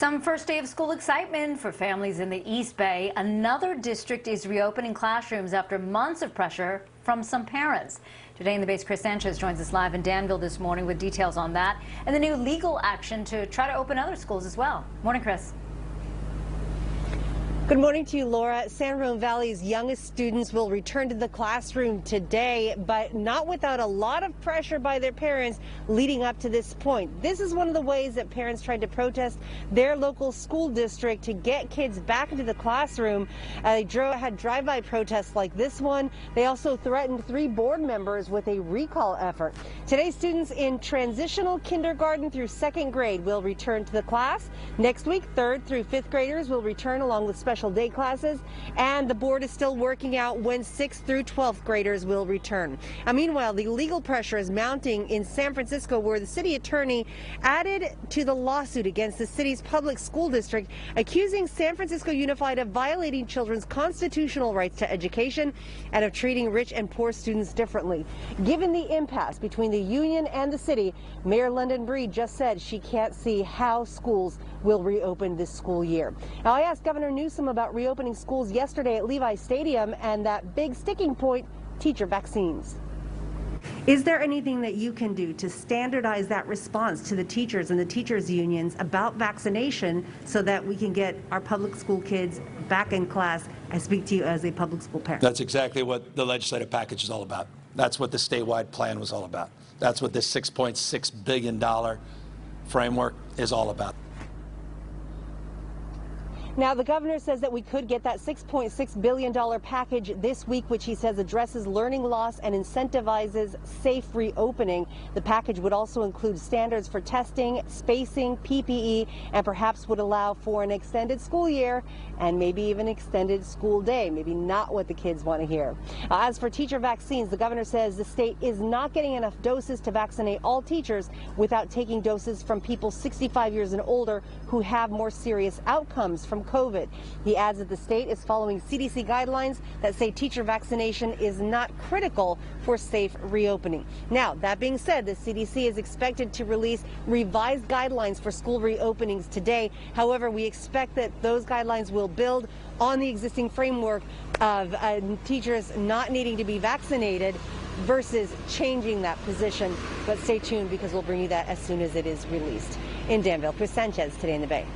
Some first day of school excitement for families in the East Bay. Another district is reopening classrooms after months of pressure from some parents. Today in the Bay's Chris Sanchez joins us live in Danville this morning with details on that and the new legal action to try to open other schools as well. Morning, Chris. Good morning to you, Laura. San Ramon Valley's youngest students will return to the classroom today, but not without a lot of pressure by their parents leading up to this point. This is one of the ways that parents tried to protest their local school district to get kids back into the classroom. They had drive-by protests like this one. They also threatened 3 board members with a recall effort. Today, students in transitional kindergarten through 2nd grade will return to the class. Next week, 3rd through 5th graders will return along with special day classes, and the board is still working out when 6th through 12th graders will return. Meanwhile, the legal pressure is mounting in San Francisco, where the city attorney added to the lawsuit against the city's public school district, accusing San Francisco Unified of violating children's constitutional rights to education and of treating rich and poor students differently. Given the impasse between the union and the city, Mayor London Breed just said she can't see how schools will reopen this school year. Now, I asked Governor Newsom about reopening schools yesterday at Levi Stadium and that big sticking point, teacher vaccines. Is there anything that you can do to standardize that response to the teachers and the teachers unions about vaccination so that we can get our public school kids back in class? I speak to you as a public school parent. That's exactly what the legislative package is all about. That's what the statewide plan was all about. That's what this $6.6 billion framework is all about. Now, the governor says that we could get that $6.6 billion package this week, which he says addresses learning loss and incentivizes safe reopening. The package would also include standards for testing, spacing, PPE, and perhaps would allow for an extended school year and maybe even extended school day. Maybe not what the kids want to hear. As for teacher vaccines, the governor says the state is not getting enough doses to vaccinate all teachers without taking doses from people 65 years and older who have more serious outcomes from COVID. He adds that the state is following CDC guidelines that say teacher vaccination is not critical for safe reopening. Now, that being said, the CDC is expected to release revised guidelines for school reopenings today. However, we expect that those guidelines will build on the existing framework of teachers not needing to be vaccinated versus changing that position. But stay tuned because we'll bring you that as soon as it is released. In Danville, Chris Sanchez, Today in the Bay.